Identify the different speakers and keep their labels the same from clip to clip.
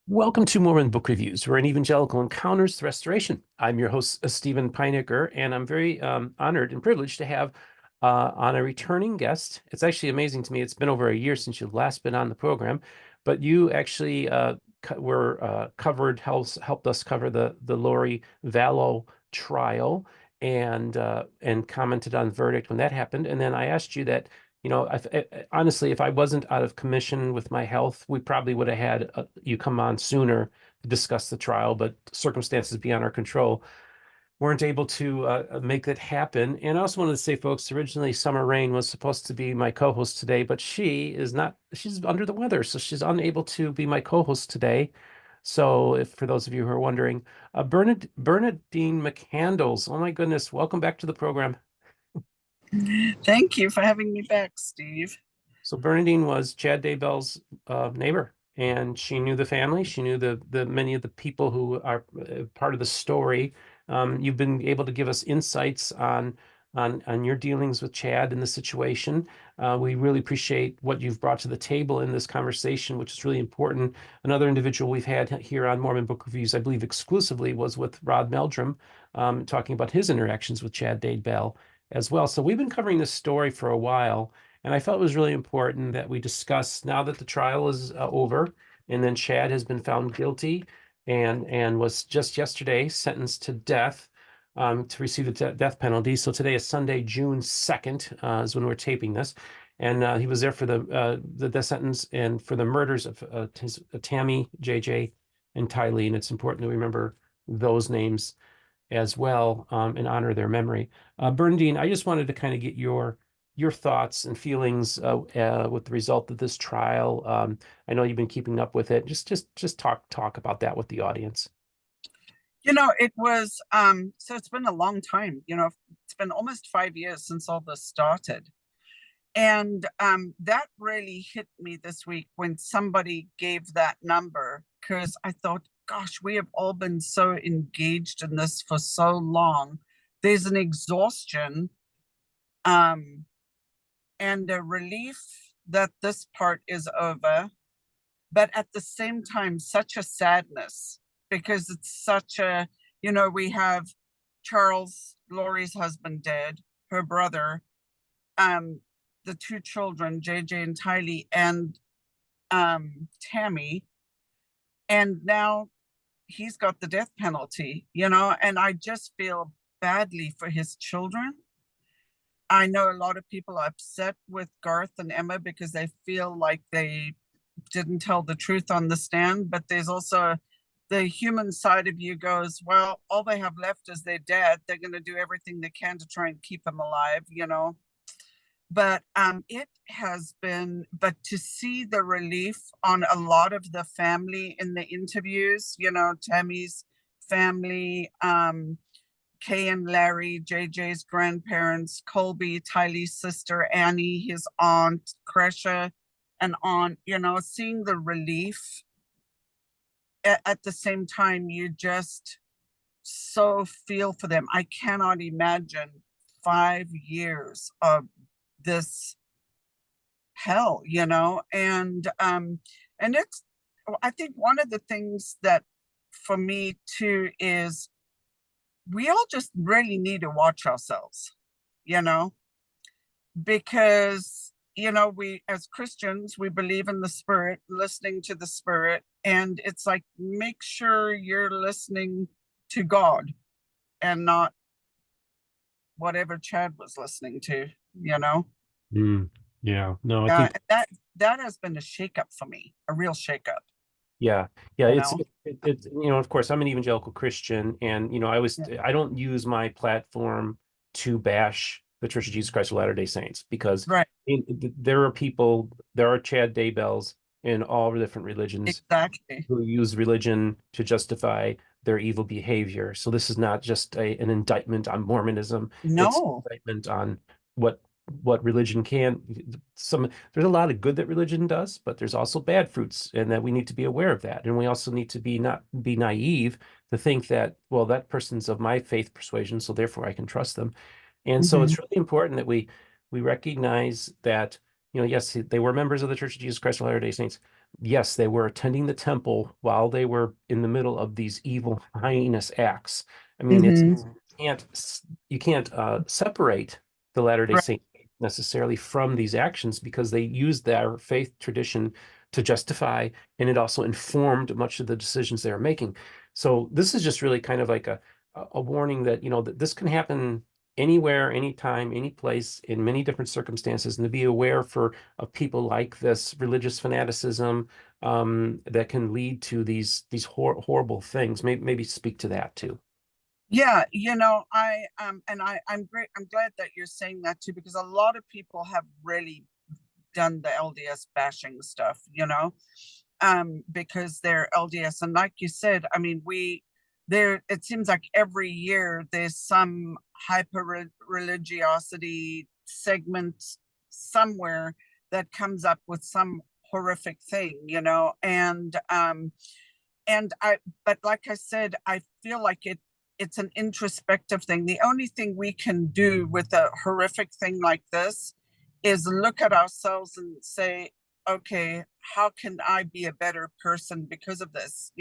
Speaker 1: Welcome to Mormon Book Reviews, where an evangelical encounters the restoration. I'm your host, Steven Pynakker, and I'm very honored and privileged to have on a returning guest. It's actually amazing to me. It's been over a year since you've last been on the program, but you actually helped us cover the Lori Vallow trial and commented on the verdict when that happened. And then I asked you that honestly, if I wasn't out of commission with my health, we probably would have had you come on sooner to discuss the trial, but circumstances beyond our control weren't able to make that happen. And I also wanted to say, folks, originally Summer Rain was supposed to be my co-host today, but she is not, she's under the weather, so she's unable to be my co-host today. So if for those of you who are wondering, Bernadine McCandless, oh my goodness, welcome back to the program.
Speaker 2: Thank you for having me back, Steve.
Speaker 1: So Bernadine was Chad Daybell's neighbor, and she knew the family. She knew the many of the people who are part of the story. You've been able to give us insights on your dealings with Chad and the situation. We really appreciate what you've brought to the table in this conversation, which is really important. Another individual we've had here on Mormon Book Reviews, I believe exclusively, was with Rod Meldrum, talking about his interactions with Chad Daybell as well. So we've been covering this story for a while. And I felt it was really important that we discuss now that the trial is over, and then Chad has been found guilty and was just yesterday sentenced to death to receive the death penalty. So today is Sunday, June 2nd, is when we're taping this. And he was there for the death sentence and for the murders of Tammy, JJ, and Tylee. And it's important to remember those names as well and honor their memory. Bernadine, I just wanted to kind of get your thoughts and feelings with the result of this trial. I know you've been keeping up with it. Just talk about that with the audience.
Speaker 2: It was so it's been a long time. It's been almost 5 years since all this started. And that really hit me this week when somebody gave that number, because I thought, gosh, we have all been so engaged in this for so long. There's an exhaustion and a relief that this part is over, but at the same time, such a sadness, because it's such a, we have Charles, Lori's husband, dead, her brother, the two children, JJ and Tylee, and Tammy, and now he's got the death penalty, and I just feel badly for his children. I know a lot of people are upset with Garth and Emma because they feel like they didn't tell the truth on the stand, but there's also the human side of you goes, well, all they have left is their dad. They're going to do everything they can to try and keep him alive, But it has been, but to see the relief on a lot of the family in the interviews, Tammy's family, Kay and Larry, JJ's grandparents, Colby, Tylee's sister, Annie, his aunt, Kresha, and aunt, seeing the relief at the same time, you just so feel for them. I cannot imagine 5 years of this hell, and it's, I think one of the things that for me too is we all just really need to watch ourselves, because we as Christians, we believe in the Spirit, listening to the Spirit, and it's like, make sure you're listening to God and not whatever Chad was listening to.
Speaker 1: Yeah, no, I think
Speaker 2: That has been a shakeup for me, a real shakeup.
Speaker 1: yeah,
Speaker 2: You
Speaker 1: it's
Speaker 2: know,
Speaker 1: of course I'm an evangelical Christian, and I don't use my platform to bash the Church of Jesus Christ of Latter-day Saints, because
Speaker 2: right,
Speaker 1: there are Chad Daybells in all the different religions
Speaker 2: exactly.
Speaker 1: who use religion to justify their evil behavior. So this is not just an indictment on Mormonism. It's an
Speaker 2: No.
Speaker 1: indictment on what religion can. There's a lot of good that religion does, but there's also bad fruits, and that we need to be aware of that. And we also need to not be naive to think that, well, that person's of my faith persuasion, so therefore I can trust them. And so
Speaker 2: Mhm.
Speaker 1: it's really important that we recognize that, yes, they were members of the Church of Jesus Christ of Latter-day Saints, yes, they were attending the temple while they were in the middle of these evil, heinous acts. I mean,
Speaker 2: Mm-hmm.
Speaker 1: you can't separate the Latter-day
Speaker 2: Right.
Speaker 1: Saints necessarily from these actions because they used their faith tradition to justify, and it also informed much of the decisions they were making. So this is just really kind of like a warning that, that this can happen anywhere, anytime, any place, in many different circumstances, and to be aware of people like this religious fanaticism that can lead to these horrible things. Maybe speak to that too.
Speaker 2: Yeah, I'm great. I'm glad that you're saying that too, because a lot of people have really done the LDS bashing stuff, because they're LDS. And like you said, I mean, it seems like every year there's some hyper religiosity segment somewhere that comes up with some horrific thing, but like I said, I feel like it's an introspective thing. The only thing we can do with a horrific thing like this is look at ourselves and say, okay, how can I be a better person because of this?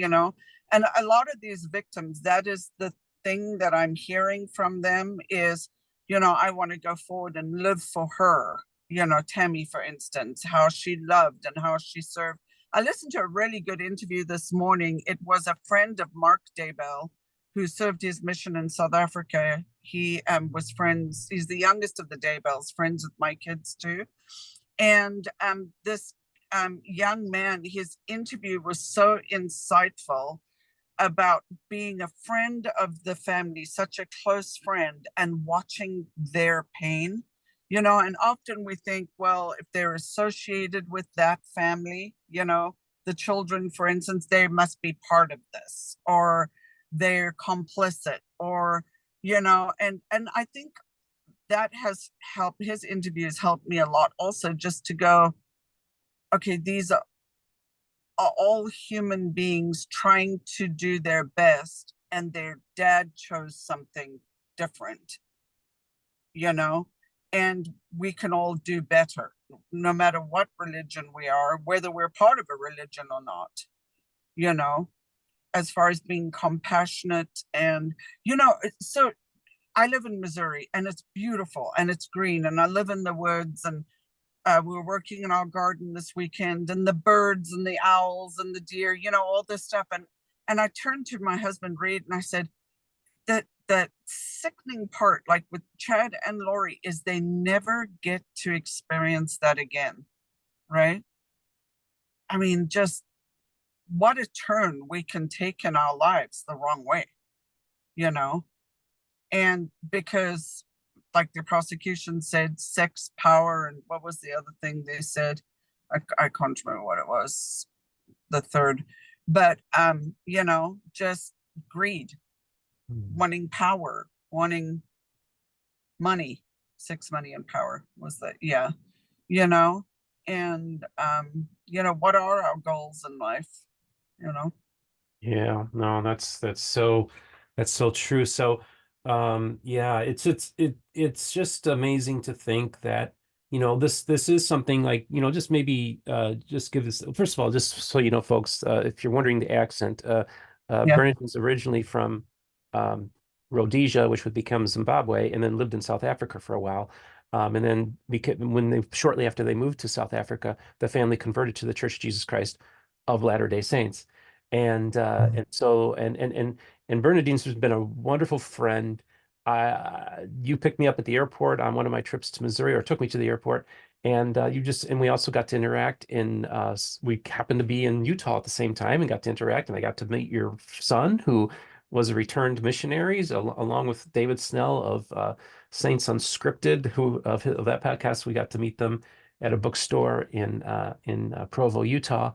Speaker 2: And a lot of these victims, that is the thing that I'm hearing from them is, I want to go forward and live for her. Tammy, for instance, how she loved and how she served. I listened to a really good interview this morning. It was a friend of Mark Daybell who served his mission in South Africa. He was friends, he's the youngest of the Daybells, friends with my kids too. And this young man, his interview was so insightful about being a friend of the family, such a close friend, and watching their pain. And often we think, well, if they're associated with that family, the children, for instance, they must be part of this, or they're complicit, or, and I think that has helped. His interviews helped me a lot also, just to go, okay, these are all human beings trying to do their best, and their dad chose something different, and we can all do better, no matter what religion we are, whether we're part of a religion or not, you know, as far as being compassionate. And, so I live in Missouri, and it's beautiful and it's green, and I live in the woods, and we were working in our garden this weekend, and the birds and the owls and the deer, all this stuff. And I turned to my husband Reed and I said, that sickening part, like with Chad and Lori, is they never get to experience that again, right? I mean, just what a turn we can take in our lives the wrong way, you know? And because, like the prosecution said, sex, power, and what was the other thing they said? I can't remember what it was, the third. But, just greed, wanting power, wanting money, sex, money, and power was that, yeah, you know? And, what are our goals in life, you know?
Speaker 1: Yeah, no, that's so true. So yeah, it's just amazing to think that, this is something like, just maybe just give this first of all, just so you know, folks, if you're wondering the accent,
Speaker 2: Yeah.
Speaker 1: Bernadine's originally from Rhodesia, which would become Zimbabwe, and then lived in South Africa for a while. And then shortly after they moved to South Africa, the family converted to the Church of Jesus Christ of Latter-day Saints. And Bernadine's has been a wonderful friend. You picked me up at the airport on one of my trips to Missouri, or took me to the airport, and we also got to interact we happened to be in Utah at the same time and got to interact, and I got to meet your son, who was a returned missionary, along with David Snell of Saints Unscripted, who of that podcast. We got to meet them at a bookstore in Provo, Utah.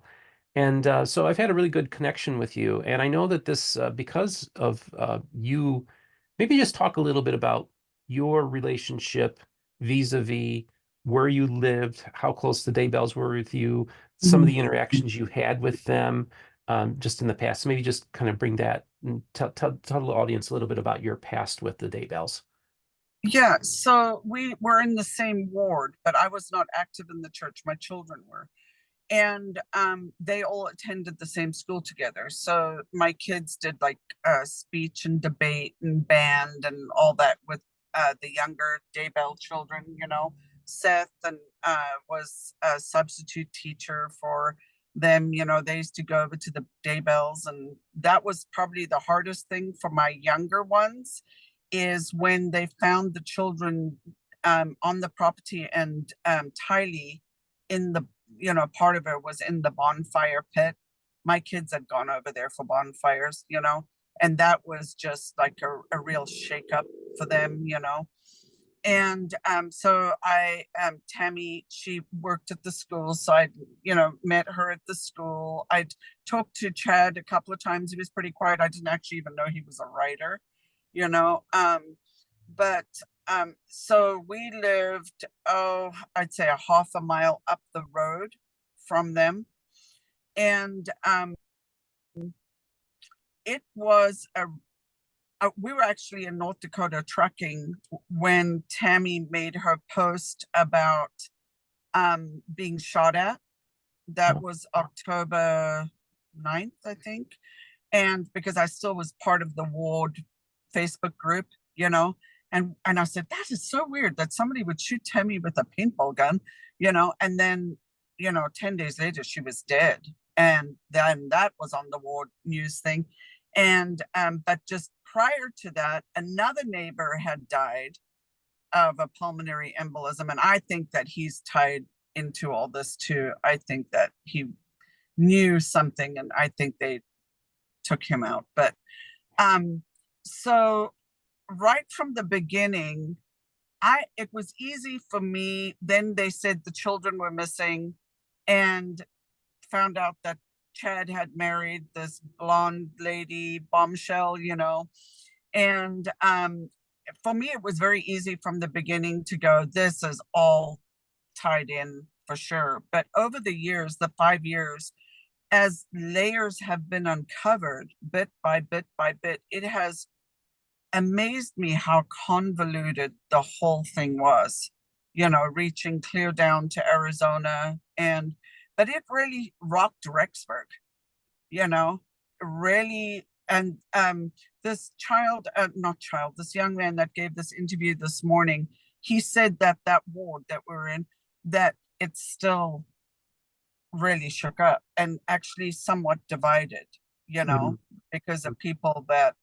Speaker 1: And so I've had a really good connection with you. And I know that because of you, maybe just talk a little bit about your relationship vis-a-vis where you lived, how close the Daybells were with you, some of
Speaker 2: Mhm.
Speaker 1: the interactions you had with them just in the past. So maybe just kind of bring that and tell the audience a little bit about your past with the Daybells.
Speaker 2: Yeah, so we were in the same ward, but I was not active in the church. My children were. and they all attended the same school together. So my kids did like speech and debate and band and all that with the younger Daybell children. Seth and was a substitute teacher for them. They used to go over to the Daybells, and that was probably the hardest thing for my younger ones, is when they found the children on the property, and Tylee in the part of it was in the bonfire pit. My kids had gone over there for bonfires, and that was just like a real shakeup for them. And so Tammy, she worked at the school, so I met her at the school. I'd talked to Chad a couple of times. He was pretty quiet. I didn't actually even know he was a writer. But so we lived, I'd say a half a mile up the road from them. And it was we were actually in North Dakota trucking when Tammy made her post about being shot at. That was October 9th, I think. And because I still was part of the ward Facebook group, and I said, that is so weird that somebody would shoot Tammy with a paintball gun, and then, 10 days later she was dead. And then that was on the ward news thing. And but just prior to that, another neighbor had died of a pulmonary embolism. And I think that he's tied into all this too. I think that he knew something, and I think they took him out. But so right from the beginning, it was easy for me. Then they said the children were missing, and found out that Chad had married this blonde lady, bombshell, and for me it was very easy from the beginning to go, this is all tied in for sure. But over the years, the 5 years, as layers have been uncovered bit by bit by bit, it has amazed me how convoluted the whole thing was, reaching clear down to Arizona. But it really rocked Rexburg, really. And this this young man that gave this interview this morning, he said that ward that we're in, that it's still really shook up and actually somewhat divided, because of people that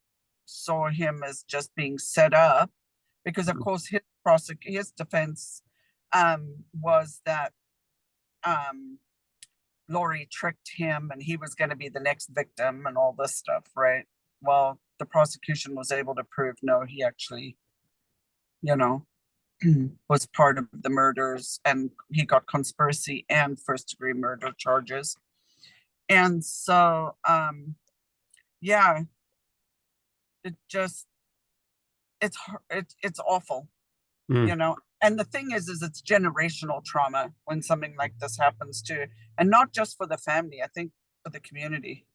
Speaker 2: saw him as just being set up, because of course his defense was that Lori tricked him and he was going to be the next victim and all this stuff, right? Well, the prosecution was able to prove no, he actually was part of the murders, and he got conspiracy and first-degree murder charges. And so yeah, it's awful. And the thing is it's generational trauma when something like this happens too, and not just for the family, I think for the community.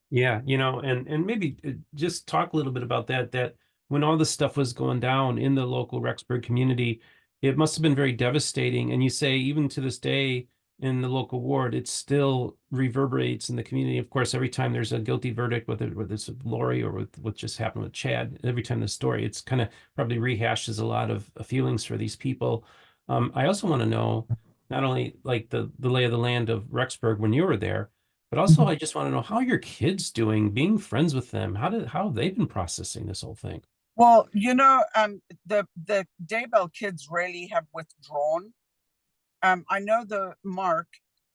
Speaker 1: Yeah, and maybe just talk a little bit about that when all this stuff was going down in the local Rexburg community, it must have been very devastating. And you say even to this day in the local ward, it still reverberates in the community. Of course, every time there's a guilty verdict, whether it's with Lori or with what just happened with Chad, every time the story, it's kind of probably rehashes a lot of feelings for these people. I also want to know not only like the lay of the land of Rexburg when you were there, but also I just want to know how your kids doing, being friends with them. How have they been processing this whole thing?
Speaker 2: Well, the Daybell kids really have withdrawn. I know the Mark,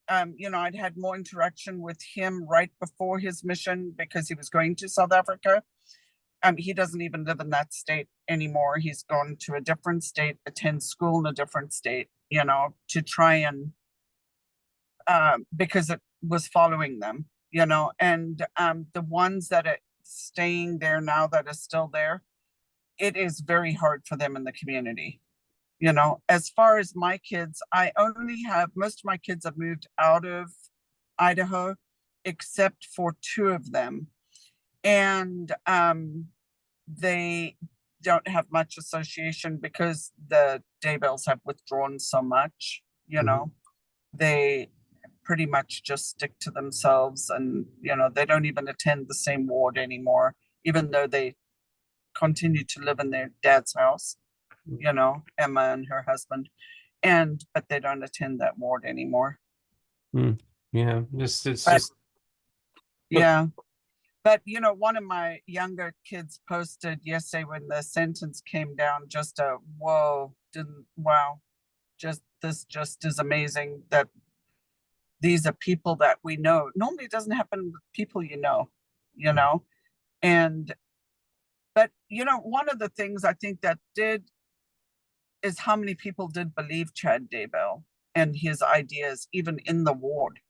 Speaker 2: I'd had more interaction with him right before his mission because he was going to South Africa. He doesn't even live in that state anymore. He's gone to a different state, attends school in a different state, to try and because it was following them, and the ones that are staying there now that are still there, it is very hard for them in the community. As far as my kids, most of my kids have moved out of Idaho, except for 2 of them. And they don't have much association because the Daybells have withdrawn so much, they pretty much just stick to themselves, and they don't even attend the same ward anymore, even though they continue to live in their dad's house, Emma and her husband, but they don't attend that ward anymore.
Speaker 1: Yeah, it's
Speaker 2: But
Speaker 1: just
Speaker 2: yeah, but one of my younger kids posted yesterday when the sentence came down, just a whoa, wow, this just is amazing that these are people that we know. Normally it doesn't happen with people and but one of the things I think that did is how many people did believe Chad Daybell and his ideas, even in the ward.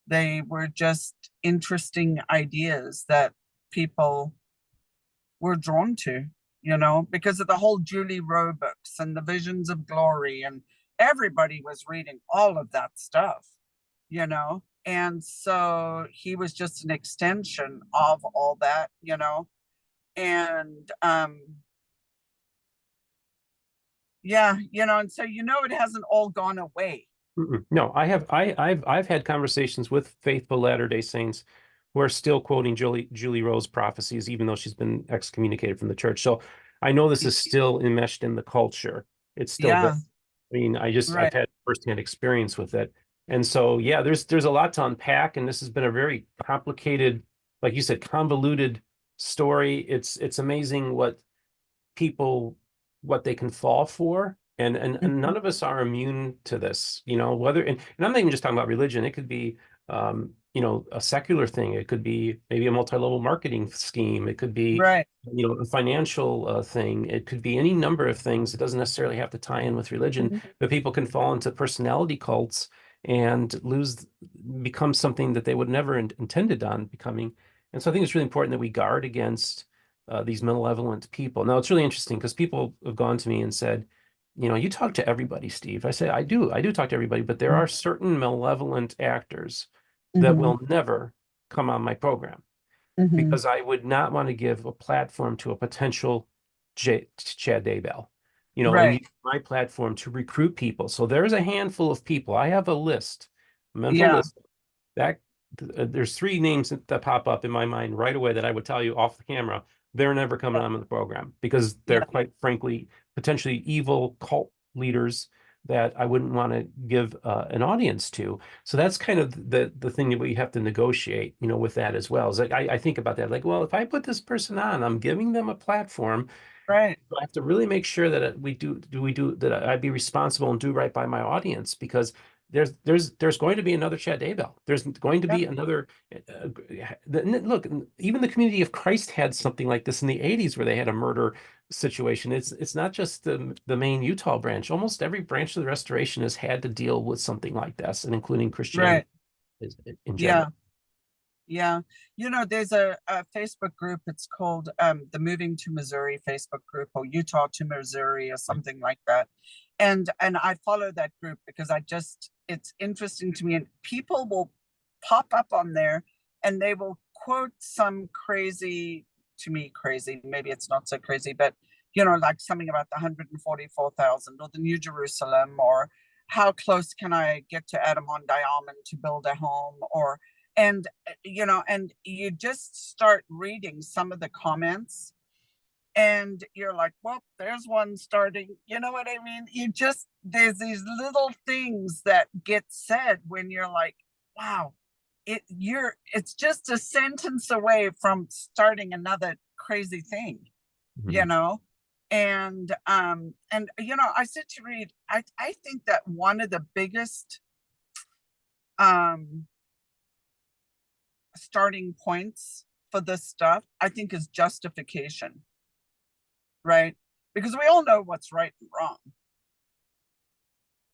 Speaker 2: They were just interesting ideas that people were drawn to, because of the whole Julie Rowe books and the Visions of Glory, and everybody was reading all of that stuff, and so he was just an extension of all that, and yeah, and so it hasn't all gone away.
Speaker 1: No, I've had conversations with faithful Latter-day Saints who are still quoting Julie Rowe's prophecies, even though she's been excommunicated from the church. So I know this is still enmeshed in the culture. It's still there.
Speaker 2: Yeah,
Speaker 1: I mean, I've
Speaker 2: right.
Speaker 1: had firsthand experience with it. And so yeah, there's a lot to unpack, and this has been a very complicated, like you said, convoluted story. It's amazing what they can fall for. And none of us are immune to this, whether, and I'm not even just talking about religion. It could be, a secular thing. It could be maybe a multi-level marketing scheme. It could be,
Speaker 2: Right.
Speaker 1: a financial thing. It could be any number of things. It doesn't necessarily have to tie in with religion, but people can fall into personality cults and become something that they would never intended on becoming. And so I think it's really important that we guard against these malevolent people. Now, it's really interesting because people have gone to me and said, you talk to everybody, Steve. I say, I do talk to everybody, but there are certain malevolent actors that will never come on my program because I would not want to give a platform to a potential Chad Daybell, and
Speaker 2: Right.
Speaker 1: use my platform to recruit people. So there's a handful of people. I have a mental
Speaker 2: Yeah.
Speaker 1: list that there's three names that pop up in my mind right away that I would tell you off the camera. They're never coming on the program because they're
Speaker 2: Yeah.
Speaker 1: quite frankly potentially evil cult leaders that I wouldn't want to give an audience to. So that's kind of the thing that we have to negotiate, with that as well. Is like I think about that, like, well, if I put this person on, I'm giving them a platform.
Speaker 2: Right.
Speaker 1: So I have to really make sure that we do that I'd be responsible and do right by my audience because there's going to be another Chad Daybell. There's going to
Speaker 2: Yeah.
Speaker 1: be another. Look, even the Community of Christ had something like this in the '80s where they had a murder situation. It's not just the main Utah branch. Almost every branch of the Restoration has had to deal with something like this, and including Christianity
Speaker 2: Right.
Speaker 1: in
Speaker 2: Yeah.
Speaker 1: general.
Speaker 2: Yeah. There's a Facebook group. It's called the Moving to Missouri Facebook group, or Utah to Missouri, or something like that. And I follow that group because it's interesting to me. And people will pop up on there and they will quote some crazy, to me, crazy. Maybe it's not so crazy, but like something about the 144,000 or the New Jerusalem, or how close can I get to Adam-on-Diamond to build a home, or and and you just start reading some of the comments and you're like, well, there's one starting, you know what I mean? There's these little things that get said when you're like, wow, it's just a sentence away from starting another crazy thing, you
Speaker 1: Mhm.
Speaker 2: know and I said to Reed, I think that one of the biggest um starting points for this stuff, I think, is justification, right? Because we all know what's right and wrong.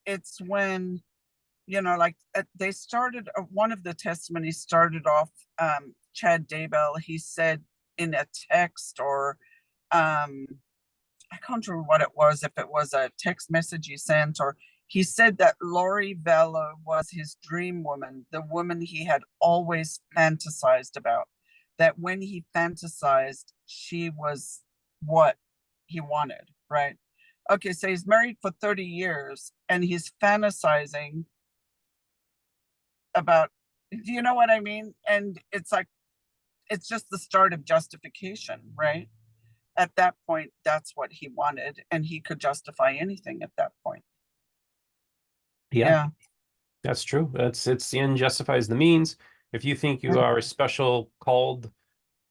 Speaker 2: It's when, like they started, one of the testimonies started off, Chad Daybell, he said in a text, or I can't remember what it was, if it was a text message he sent, or he said that Lori Vallow was his dream woman, the woman he had always fantasized about. That when he fantasized, she was what he wanted, right? Okay, so he's married for 30 years and he's fantasizing about, do you know what I mean? And it's like, it's just the start of justification, right? At that point, that's what he wanted, and he could justify anything at that point.
Speaker 1: Yeah,
Speaker 2: Yeah.
Speaker 1: that's true. It's the end justifies the means. If you think you are a special called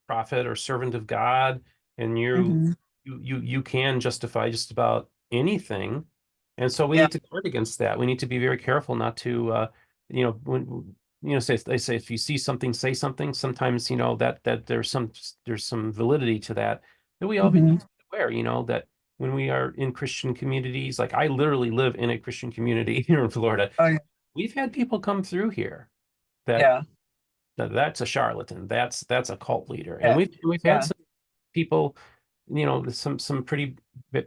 Speaker 1: prophet or servant of God, and
Speaker 2: Mm-hmm.
Speaker 1: you can justify just about anything. And so we
Speaker 2: Yeah.
Speaker 1: need to guard against that. We need to be very careful not to when say they say if you see something, say something. Sometimes, that there's some validity to that. That we all be
Speaker 2: Mm-hmm.
Speaker 1: aware, that when we are in Christian communities, like I literally live in a Christian community here in Florida,
Speaker 2: Oh, yeah.
Speaker 1: we've had people come through here that
Speaker 2: Yeah.
Speaker 1: that's a charlatan. That's a cult leader. And
Speaker 2: Yeah.
Speaker 1: we've had
Speaker 2: Yeah.
Speaker 1: some people, some pretty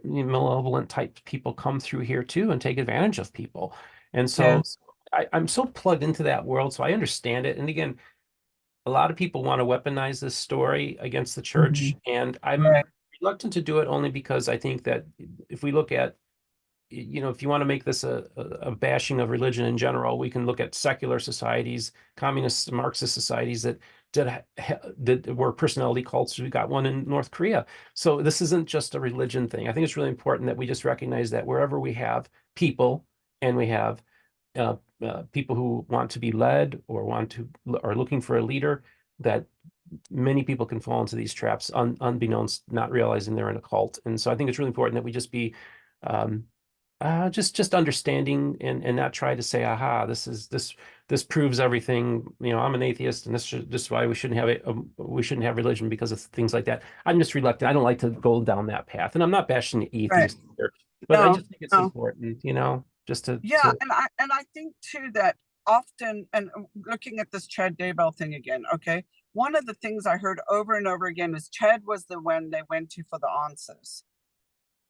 Speaker 1: malevolent type people come through here too and take advantage of people. And
Speaker 2: Yeah.
Speaker 1: so I'm so plugged into that world, so I understand it. And again, a lot of people want to weaponize this story against the
Speaker 2: Mm-hmm.
Speaker 1: church, and I'm
Speaker 2: Right.
Speaker 1: reluctant to do it only because I think that if we look at if you want to make this a bashing of religion in general, we can look at secular societies, communist, Marxist societies that were personality cults. We got one in North Korea. So this isn't just a religion thing. I think it's really important that we just recognize that wherever we have people and we have people who want to be led or are looking for a leader, that many people can fall into these traps unbeknownst, not realizing they're in a cult. And so I think it's really important that we just be um, just understanding and not try to say, aha, this proves everything. I'm an atheist, and this is why we shouldn't have religion because of things like that. I'm just reluctant. I don't like to go down that path, and I'm not bashing the
Speaker 2: Right.
Speaker 1: atheists either, but I
Speaker 2: No,
Speaker 1: just think it's
Speaker 2: no.
Speaker 1: important, just to
Speaker 2: Yeah, and I think too that often, and looking at this Chad Daybell thing again, okay, one of the things I heard over and over again is Chad was the one they went to for the answers.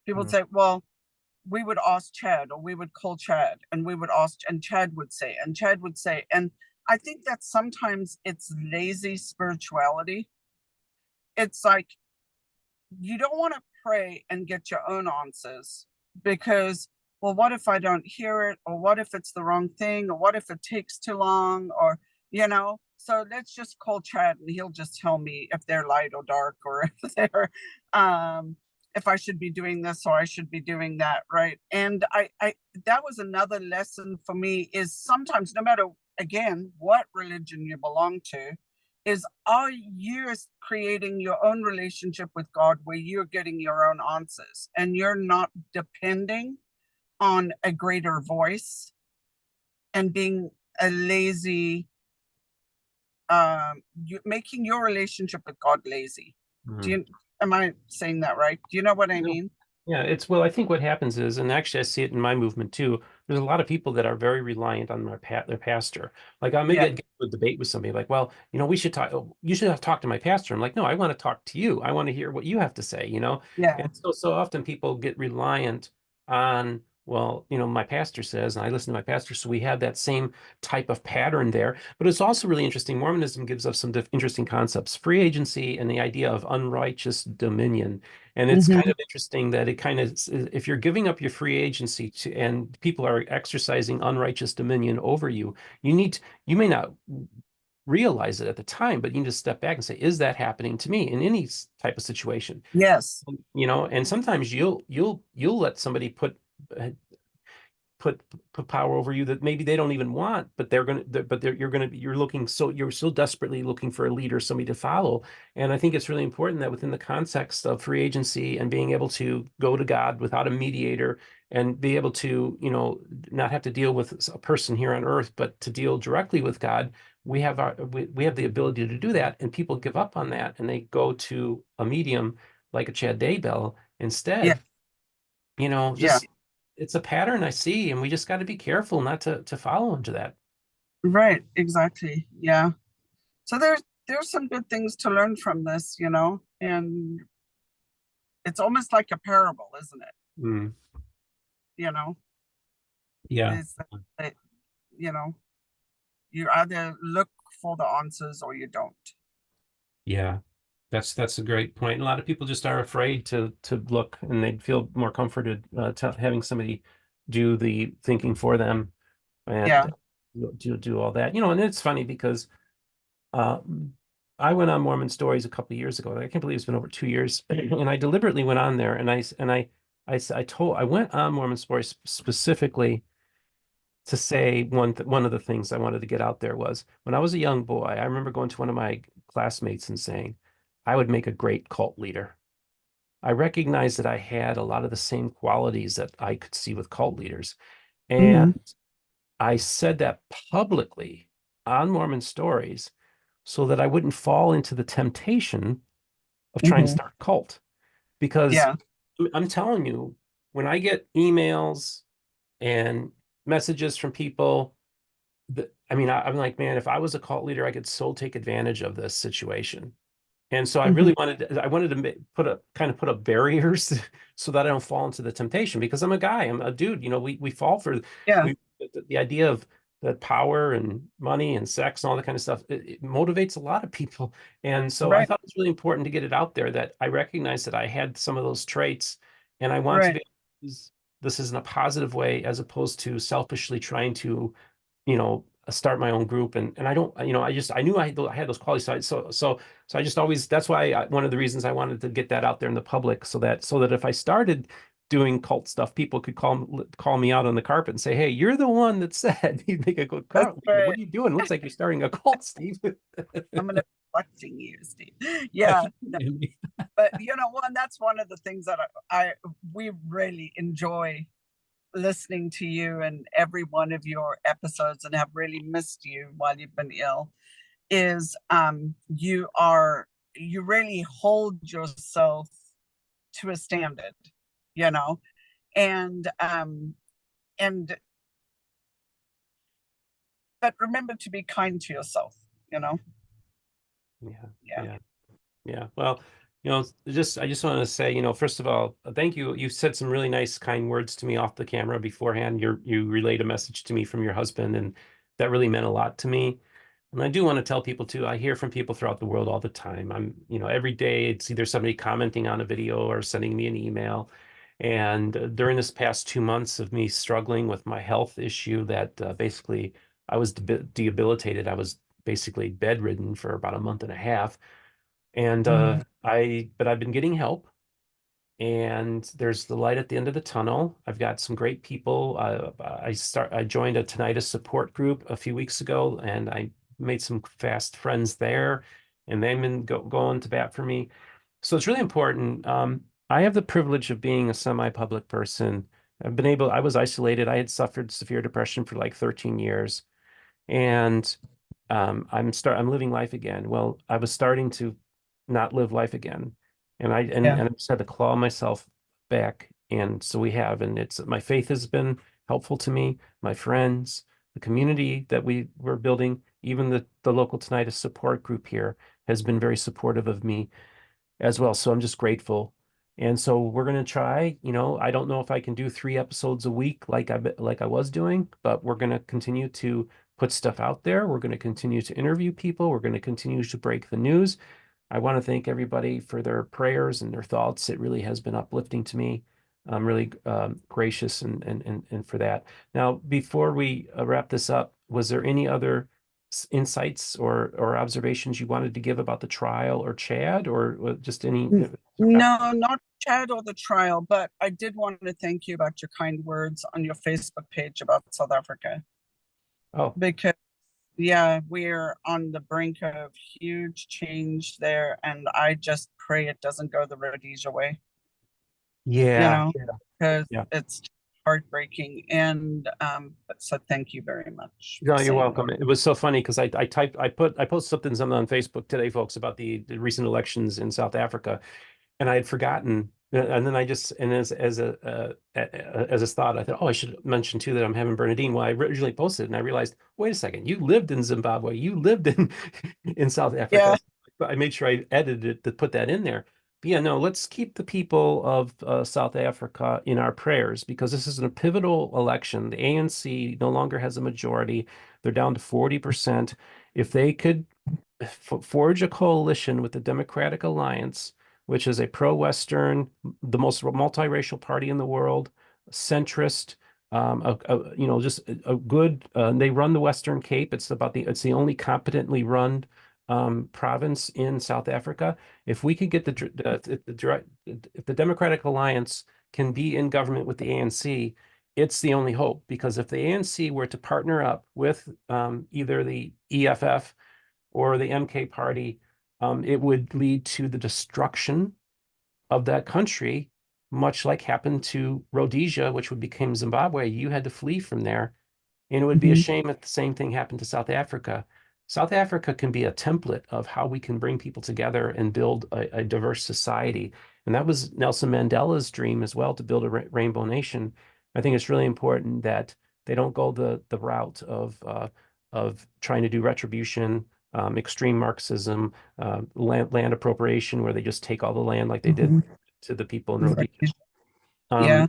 Speaker 2: People would
Speaker 1: Mm,
Speaker 2: say, well, we would ask Chad, or we would call Chad, and we would ask, and Chad would say, and Chad would say, and I think that sometimes it's lazy spirituality. It's like you don't want to pray and get your own answers because, well, what if I don't hear it, or what if it's the wrong thing, or what if it takes too long, or so let's just call Chad and he'll just tell me if they're light or dark, or if they're if I should be doing this or I should be doing that, right? And I that was another lesson for me, is sometimes, no matter again what religion you belong to, is, are you creating your own relationship with God where you're getting your own answers and you're not depending on a greater voice and being a lazy, making your relationship with God lazy. Do
Speaker 1: mm.
Speaker 2: you, am I saying that right? Do you know what I
Speaker 1: No.
Speaker 2: mean?
Speaker 1: Yeah, well, I think what happens is, and actually I see it in my movement too, there's a lot of people that are very reliant on their pastor. Like maybe
Speaker 2: Yeah,
Speaker 1: I'd get into a debate with somebody like, well, we should talk, you should have talked to my pastor. I'm like, no, I want to talk to you. I want to hear what you have to say.
Speaker 2: yeah,
Speaker 1: And so often people get reliant on, well, my pastor says, and I listen to my pastor, so we have that same type of pattern there. But it's also really interesting. Mormonism gives us some interesting concepts: free agency and the idea of unrighteous dominion. And it's kind
Speaker 2: hmm,
Speaker 1: of interesting that it kind of, if you're giving up your free agency and people are exercising unrighteous dominion over you, you may not realize it at the time, but you need to step back and say, is that happening to me in any type of situation?
Speaker 2: yes,
Speaker 1: And sometimes you'll let somebody uh, put put power over you that maybe they don't even want, but you're so desperately looking for a leader, somebody to follow. And I think it's really important that within the context of free agency and being able to go to God without a mediator and be able to, not have to deal with a person here on earth, but to deal directly with God, we have the ability to do that. And people give up on that and they go to a medium like a Chad Daybell
Speaker 2: yeah,
Speaker 1: instead.
Speaker 2: yeah,
Speaker 1: Just it's a pattern I see, and we just got to be careful not to follow into that.
Speaker 2: right, exactly, yeah. So there's some good things to learn from this, and it's almost like a parable, isn't it?
Speaker 1: Mm,
Speaker 2: You know,
Speaker 1: yeah,
Speaker 2: is that, you either look for the answers or you don't.
Speaker 1: yeah. That's a great point. A lot of people just are afraid to look, and they feel more comforted having somebody do the thinking for them. And
Speaker 2: Yeah,
Speaker 1: do all that. And it's funny because um, I went on Mormon Stories a couple of years ago. I can't believe it's been over 2 years, and I deliberately went on there, and I went on Mormon Stories specifically to say one of the things I wanted to get out there was when I was a young boy, I remember going to one of my classmates and saying, I would make a great cult leader. I recognized that I had a lot of the same qualities that I could see with cult leaders. And
Speaker 2: Hmm.
Speaker 1: I said that publicly on Mormon Stories so that I wouldn't fall into the temptation of trying to
Speaker 2: Hmm.
Speaker 1: start a cult. Because
Speaker 2: Yeah.
Speaker 1: I'm telling you, when I get emails and messages from people I mean, I'm like, man, if I was a cult leader, I could so take advantage of this situation. And so
Speaker 2: Hmm.
Speaker 1: I wanted to put up barriers so that I don't fall into the temptation because I'm a guy, I'm a dude, we fall for
Speaker 2: Yeah.
Speaker 1: the idea of the power and money and sex and all that kind of stuff. It motivates a lot of people. And so I
Speaker 2: Right.
Speaker 1: thought it's really important to get it out there that I recognize that I had some of those traits and I want to be
Speaker 2: Right.
Speaker 1: able to use this in a positive way as opposed to selfishly trying to start my own group. And I don't, I knew I had those qualities. So I just always, that's why one of the reasons I wanted to get that out there in the public so that if I started doing cult stuff, people could call me out on the carpet and say, hey, you're the one that said you'd make a good
Speaker 2: That's
Speaker 1: cult leader. What
Speaker 2: right.
Speaker 1: are you doing? Looks like you're starting a cult, Steve.
Speaker 2: I'm gonna be watching you, Steve. Yeah. No, but one that's one of the things that we really enjoy listening to you and every one of your episodes and have really missed you while you've been ill is you really hold yourself to a standard, you know, and and but remember to be kind to yourself, you know.
Speaker 1: Yeah,
Speaker 2: Yeah.
Speaker 1: yeah. Yeah. Well, I just wanted to say, first of all, thank you. You said some really nice, kind words to me off the camera beforehand. You relayed a message to me from your husband, and that really meant a lot to me. And I do want to tell people too, I hear from people throughout the world all the time. Every day it's either somebody commenting on a video or sending me an email. And during this past 2 months of me struggling with my health issue that basically I was debilitated. I was basically bedridden for about a month and a half. And
Speaker 2: Mhm.
Speaker 1: but I've been getting help, and there's the light at the end of the tunnel. I've got some great people. I joined a tinnitus support group a few weeks ago, and I made some fast friends there, and they've been going to bat for me. So it's really important. I have the privilege of being a semi-public person. I was isolated. I had suffered severe depression for like 13 years and I'm living life again. Well, I was starting to not live life again, and
Speaker 2: Yeah.
Speaker 1: I just had to claw myself back. And so we have, and it's my faith has been helpful to me, my friends, the community that we were building, even the local tinnitus support group here has been very supportive of me as well. So I'm just grateful. And so we're going to try, I don't know if I can do 3 episodes a week like I was doing, but we're going to continue to put stuff out there. We're going to continue to interview people. We're going to continue to break the news. I want to thank everybody for their prayers and their thoughts. It really has been uplifting to me. I'm really gracious and for that. Now, before we wrap this up, was there any other insights or observations you wanted to give about the trial or Chad or just any?
Speaker 2: No, not Chad or the trial, but I did want to thank you about your kind words on your Facebook page about South Africa
Speaker 1: Oh,
Speaker 2: because yeah, we're on the brink of huge change there, and I just pray it doesn't go the Rhodesia way,
Speaker 1: yeah,
Speaker 2: because
Speaker 1: yeah.
Speaker 2: it's heartbreaking. And so thank you very much for
Speaker 1: No, you're
Speaker 2: saying
Speaker 1: welcome.
Speaker 2: that.
Speaker 1: It was so funny because I posted something on Facebook today, folks, about the recent elections in South Africa, and I had forgotten. And then I just and as a thought, I thought, oh, I should mention too that I'm having Bernadine. Well, I originally posted, and I realized, wait a second, you lived in Zimbabwe, you lived in in South Africa.
Speaker 2: Yeah.
Speaker 1: I made sure I edited it to put that in there. But yeah, no, let's keep the people of South Africa in our prayers because this is a pivotal election. The ANC no longer has a majority; they're down to 40%. If they could forge a coalition with the Democratic Alliance, which is a pro-Western, the most multiracial party in the world, centrist, just a good. They run the Western Cape. It's the only competently run province in South Africa. If we could get if the Democratic Alliance can be in government with the ANC, it's the only hope. Because if the ANC were to partner up with either the EFF or the MK party, it would lead to the destruction of that country, much like happened to Rhodesia, which would become Zimbabwe. You had to flee from there. And it would be a
Speaker 2: Mhm.
Speaker 1: shame if the same thing happened to South Africa. South Africa can be a template of how we can bring people together and build a diverse society. And that was Nelson Mandela's dream as well, to build a rainbow nation. I think it's really important that they don't go the route of trying to do retribution, extreme Marxism, land appropriation, where they just take all the land like they did
Speaker 2: Mhm.
Speaker 1: to the people in
Speaker 2: Right.
Speaker 1: Rhodesia.
Speaker 2: Yeah.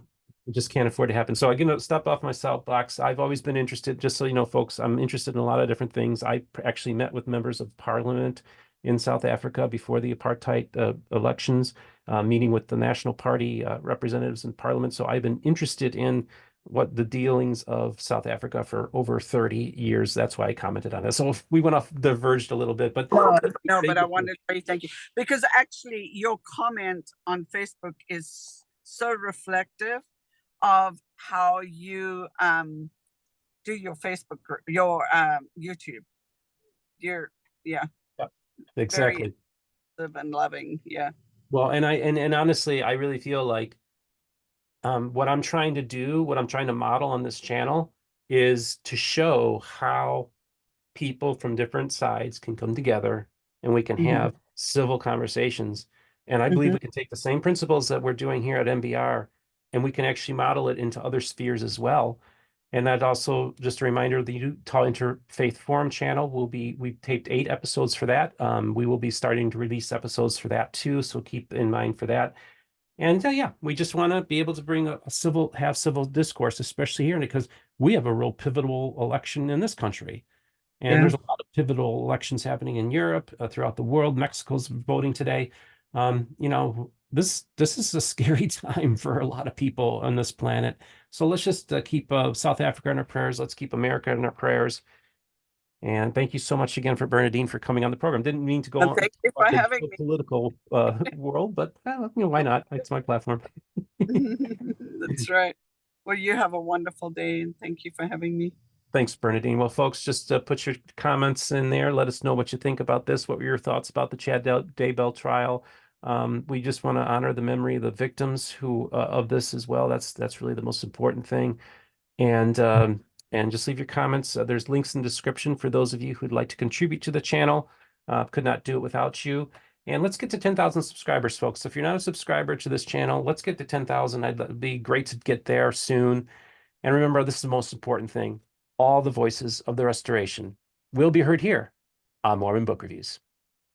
Speaker 1: It just can't afford to happen. So I'm going to step off my soapbox. I've always been interested, just so you know, folks, I'm interested in a lot of different things. Actually met with members of parliament in South Africa before the apartheid elections, meeting with the National Party representatives in parliament. So I've been interested in what the dealings of South Africa for over 30 years. That's why I commented on it. So we went off, diverged a little bit, but
Speaker 2: No, but
Speaker 1: thank
Speaker 2: I
Speaker 1: you.
Speaker 2: wanted to say thank you because actually your comment on Facebook is so reflective of how you do your Facebook your YouTube. You're yeah,
Speaker 1: Yeah,
Speaker 2: very
Speaker 1: exactly.
Speaker 2: active and loving. Yeah.
Speaker 1: Well, and honestly, I really feel like what I'm trying to do, what I'm trying to model on this channel is to show how people from different sides can come together and we can
Speaker 2: Hmm.
Speaker 1: have civil conversations. And I believe
Speaker 2: Hmm.
Speaker 1: we can take the same principles that we're doing here at MBR and we can actually model it into other spheres as well. And that also just a reminder, the Utah Interfaith Forum channel we've taped 8 episodes for that. We will be starting to release episodes for that too. So keep in mind for that. And yeah, we just want to be able to bring have civil discourse, especially here, because we have a real pivotal election in this country. And
Speaker 2: Yeah.
Speaker 1: there's a lot of pivotal elections happening in Europe, throughout the world. Mexico's voting today. This is a scary time for a lot of people on this planet. So let's just keep South Africa in our prayers. Let's keep America in our prayers. And thank you so much again for Bernadine for coming on the program. Didn't mean to go
Speaker 2: And
Speaker 1: on
Speaker 2: thank you for
Speaker 1: about the
Speaker 2: having me.
Speaker 1: political world, but why not? It's my platform.
Speaker 2: That's right. Well, you have a wonderful day and thank you for having me.
Speaker 1: Thanks, Bernadine. Well, folks, just put your comments in there. Let us know what you think about this. What were your thoughts about the Chad Daybell trial? We just want to honor the memory of the victims who of this as well. That's really the most important thing. And just leave your comments. There's links in the description for those of you who'd like to contribute to the channel. Could not do it without you. And let's get to 10,000 subscribers, folks. If you're not a subscriber to this channel, let's get to 10,000. It'd be great to get there soon. And remember, this is the most important thing. All the voices of the restoration will be heard here on Mormon Book Reviews.